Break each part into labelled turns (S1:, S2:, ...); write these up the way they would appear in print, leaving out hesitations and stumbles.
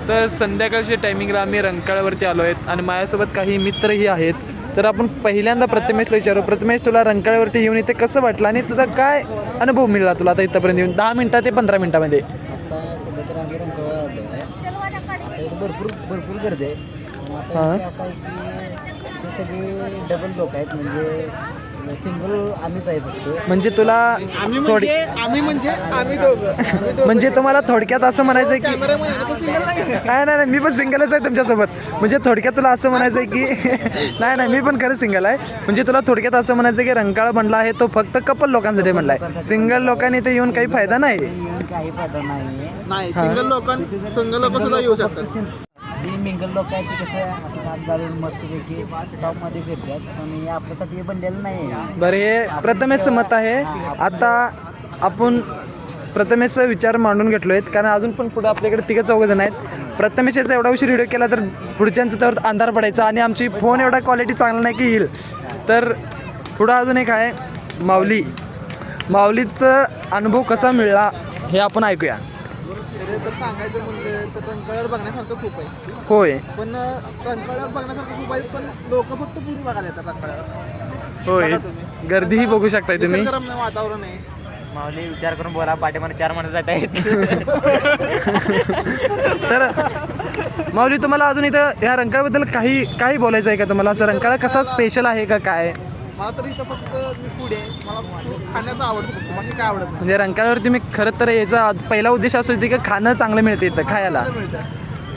S1: तर संध्याकाळच्या टायमिंगला आम्ही रंकाळ्यावरती आलो आहेत आणि माझ्यासोबत काही मित्रही आहेत. तर आपण पहिल्यांदा प्रथमेशला विचारू, प्रथमेश तुला रंकाळ्यावरती येऊन इथे कसं वाटलं आणि तुझा काय अनुभव मिळाला तुला आता इथंपर्यंत येऊन 10 मिनिटात ते 15 मिनिटामध्ये?
S2: आता सध्या तर आम्ही रंकाळा आलो आहे. आता इथं भरपूर गर्दी आहे. आणि आता
S1: हां.
S2: विषय असा आहे की ते सगळे डबल लोक आहेत, म्हणजे सिंगल आम्हीच आहे फक्त.
S1: म्हणजे तुला थोडी
S3: आम्ही दोघं
S1: म्हणजे तुम्हाला थोडक्यात असं म्हणायचं आहे की
S3: कॅमेरामॅन आहे, तो सिंगल नाही.
S1: नाही मी पण सिंगलच आहे तुमच्यासोबत. म्हणजे थोडक्यात तुला असं म्हणायचं आहे की नाही मी पण खरं सिंगल आहे. म्हणजे तुला थोडक्यात असं म्हणायचं आहे की रंकाळा बनला आहे तो फक्त कपल लोकांसाठी बनला आहे. सिंगल लोकांनी ते येऊन काही फायदा नाही.
S2: येऊन काही फायदा नाही.
S3: नाही सिंगल लोक सुद्धा येऊ शकतात.
S2: जी मिंगल लोक आहेत ते कसं आपल्या हात घालून मस्तपैकी टॉपमध्ये फिरतात आणि आपल्यासाठी हे बनलेलं नाही आहे.
S1: बरं, हे प्रथमेशचं मत आहे. आता आपण प्रथमेशचा विचार मांडून घेतलो आहेत, कारण अजून पण पुढं आपल्याकडे 3-4 जण आहेत. प्रथमेशचा एवढा उशीर व्हिडिओ केला तर पुढच्यांचं त्यावर अंधार पडायचा आणि आमची फोन एवढा क्वालिटी चांगला नाही की येईल. तर पुढं अजून एक आहे माऊलीचा अनुभव कसा मिळाला हे आपण ऐकूया.
S3: तर सांगायचं म्हणलं तर रंकाळ्यावर बघण्यासारखं खूप आहे.
S1: होय
S3: पण रंकाळ्यावर बघण्यासारखं खूप आहे, पण लोक फक्त पूर्ण बघायला येतात रंकाळ्यावर.
S1: होय,
S3: बघा तुम्ही.
S1: गर्दीही बघू शकताय तुम्ही.
S3: निसर्गरम्य वातावरण आहे.
S2: माऊली विचार करून बोला, पाठीमध्ये 4 माणसं जात आहेत.
S1: तर माऊली, तुम्हाला अजून इथं ह्या रंकाळ्याबद्दल काही बोलायचं आहे का तुम्हाला? असं रंकाळा कसा स्पेशल आहे का काय?
S3: मला तर इथं फक्त मी फूड आहे, मला खाण्याचं आवडतं फक्त, बाकी काय आवडत नाही.
S1: म्हणजे रंकाळ्यावरती मी खरं तर याचा पहिला उद्देश असतो की खाणं चांगलं मिळतं इथं खायला.
S3: मिळतं.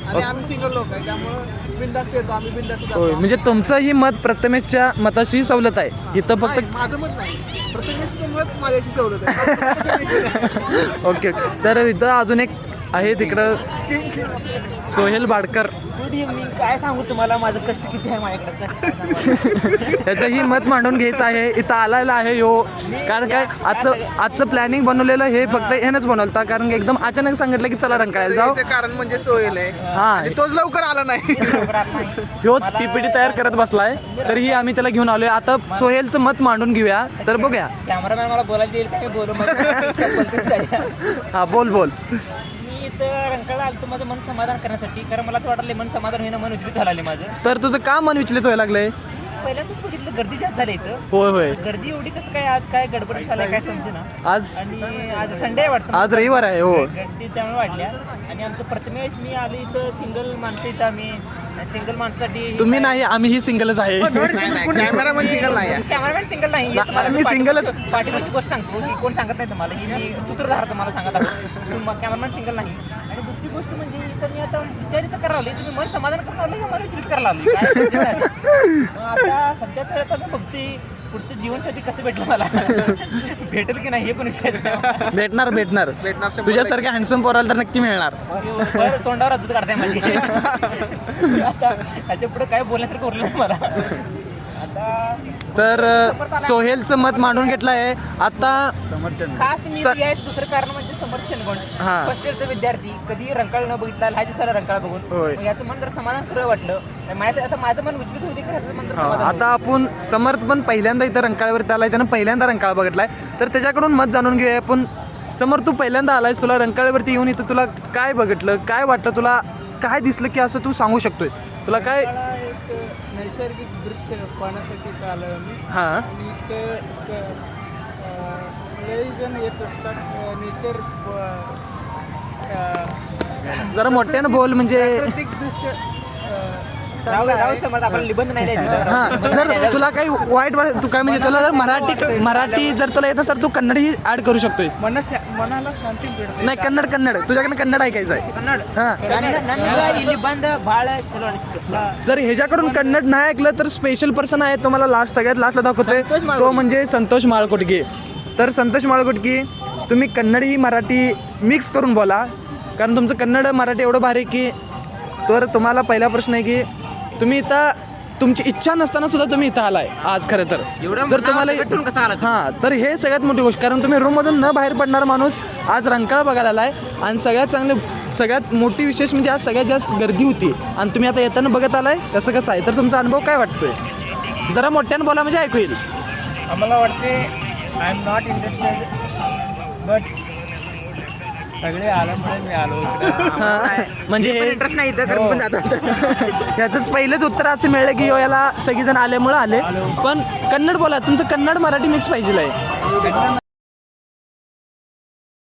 S3: आणि आम्ही सिंगल लोक आहे त्यामुळं बिंदास्त येतो, आम्ही बिंदास्त
S1: होय,
S3: जातो.
S1: म्हणजे तुमचंही मत प्रथमेशच्या मताशी सवलत आहे इथं फक्त.
S3: नाही, माझं मत नाही, प्रथमेशचं मत माझ्याशी सवलत आहे.
S1: ओके. तर इथं अजून एक आहे तिकडं सोहेल बाडकर.
S2: Good evening. काय सांगू तुम्हाला, माझं कष्ट किती आहे माझ्याकडे.
S1: त्याचंही मत मांडून घ्यायचं आहे. इथं आलेला आहे कारण काय आजचं प्लॅनिंग बनवलेलं हे फक्त ह्यानंच बनवलं, कारण एकदम अचानक सांगितलं की चला रंकाळ्याला जाऊ.
S3: याचं कारण म्हणजे सोहेल आहे
S1: हां,
S3: आणि तोच लवकर आला नाही.
S1: ह्योच पीपीटी तयार करत बसलाय, तरीही आम्ही त्याला घेऊन आलोय. आता सोहेलचं मत मांडून घेऊया. तर बघूया.
S2: कॅमेरामॅन मला बोलायला देईल का? मी बोलू.
S1: हा, बोल.
S2: मी इथं रंकाळा आलतो माझं मन समाधान करण्यासाठी, कारण मला असं वाटलं मन समाधान होईना, मन विचलित झालं माझं.
S1: तर तुझं का मन विचलित व्हायला लागलंय?
S2: पहिल्यांदाच बघितलं गर्दी जास्त झाली इथं.
S1: होय.
S2: गर्दी एवढी कसं काय, आज काय गडबड झालाय काय समजे ना.
S1: आज
S2: आणि आज संडे वाटतं,
S1: आज रविवार आहे. हो,
S2: गर्दी त्यामुळे वाढल्या. आणि आमचं प्रथमेश मी आलो इथं सिंगल माणसं, इथं आम्ही सिंगल माणसासाठी.
S1: तुम्ही नाही, आम्हीही सिंगलच आहे.
S3: कॅमेरामन सिंगल नाही आहे.
S2: कॅमेरामॅन सिंगल नाही.
S1: मी सिंगलच.
S2: पाठीमागची गोष्ट सांगतो की कोण सांगत नाही तुम्हाला, ही मी सूत्रधार तुम्हाला सांगत आहोत. कॅमेरामॅन सिंगल नाही. आणि दुसरी गोष्ट म्हणजे इथं मी आता विचार इथं करायला आलोय, तुम्ही मन समाधान करायला आलोय का मन विचलित करायला आलोय काय? आता सध्या तर आता मी बघते पुढचं जीवनसाथी कसं भेटलं मला. भेटेल की नाही हे पण विषय
S1: भेटणार
S3: भेटणार.
S1: तुझ्यासारख्या हँडसम पोराला तर नक्की मिळणार.
S2: बरं, तोंडावर अजून काढताय माझी. आता त्याच्या पुढे काय बोलण्यासारखं उरलं नाही मला आता.
S1: तर सोहेलचं मत मांडून घेतलं आहे आता.
S2: खास मी यायचं दुसरं कारण म्हणजे समर्थन कोण.
S1: हां.
S2: फर्स्ट इयरचा विद्यार्थी कधी रंकाळा न बघितला, ह्या दिवसाला रंकाळा बघून
S1: होय.
S2: मग याचं मन जर समाधान खरं वाटलं. आता माझं मन विचलित होते की ह्याचं मन जर समाधान
S1: आता आपण समर्थ पण पहिल्यांदा इथं रंकाळ्यावरती आलाय, त्यानं पहिल्यांदा रंकाळा बघितलाय. तर त्याच्याकडून मत जाणून घेऊया आपण. समर्थ, तू पहिल्यांदा आलायस, तुला रंकाळ्यावरती येऊन इथं तुला काय बघितलं, काय वाटलं, तुला काय दिसलं की असं तू सांगू शकतोयस? तुला काय?
S4: एक नैसर्गिक दृश्य पाहण्यासाठी इथं आलो आम्ही.
S1: हां,
S4: आणि इथं लई जण येत असतात. नेचर
S1: जरा मोठ्यानं बोल. म्हणजे
S4: प्राकृतिक दृश्य चांगलं आहे.
S2: आपल्याला निबंध नाही द्यायचा.
S1: हां, जर तुला काही वाईट तू काय म्हणजे तुला जर मराठी जर तुला येत असेल तर तू कन्नडही ऍड करू शकतोयस.
S4: मनाला शांती मिळते.
S1: नाही, कन्नड तुझ्याकडे कन्नड ऐकायचं आहे.
S2: ಕನ್ನಡ
S1: हां,
S2: ಇಲ್ಲಿ ಬಂದ ಭಾಳ ಚಲೋ ಅನಿಸ್ತು.
S1: जर ह्याच्याकडून कन्नड नाही ऐकलं तर स्पेशल पर्सन आहे, तुम्हाला सगळ्यात लास्टला दाखवतोय.
S2: संतोष माळगुटके.
S1: तो म्हणजे संतोष माळगुटके. तर संतोष माळगुटके, तुम्ही कन्नड ही मराठी मिक्स करून बोला, कारण तुमचं कन्नड मराठी एवढं भारी की. तर तुम्हाला पहिला प्रश्न आहे की तुम्ही इथं तुमची इच्छा नसताना सुद्धा तुम्ही इथं आलाय आज. खरं तर जर तुम्हाला
S2: कसं आला
S1: हां, तर हे सगळ्यात मोठी गोष्ट, कारण तुम्ही रूममधून न बाहेर पडणारा माणूस आज रंकाळा बघायला आलाय. आणि सगळ्यात मोठी विशेष म्हणजे आज सगळ्यात जास्त गर्दी होती आणि तुम्ही आता येताना बघत आलाय. कसं आहे? तर तुमचा अनुभव काय वाटतोय? जरा मोठ्यानं बोला म्हणजे ऐकू येईल.
S4: आम्हाला वाटते I am not interested but सगळे आल्यामुळे मी आलो इकडे.
S1: हा, म्हणजे हे
S2: इंटरेस्ट नाही इथं कारण पण जातात.
S1: याचंच पहिलंच उत्तर असं मिळलं की याला सगळेजण आल्यामुळं आले. पण कन्नड बोला, तुमचं कन्नड मराठी मिक्स पाहिजे आहे.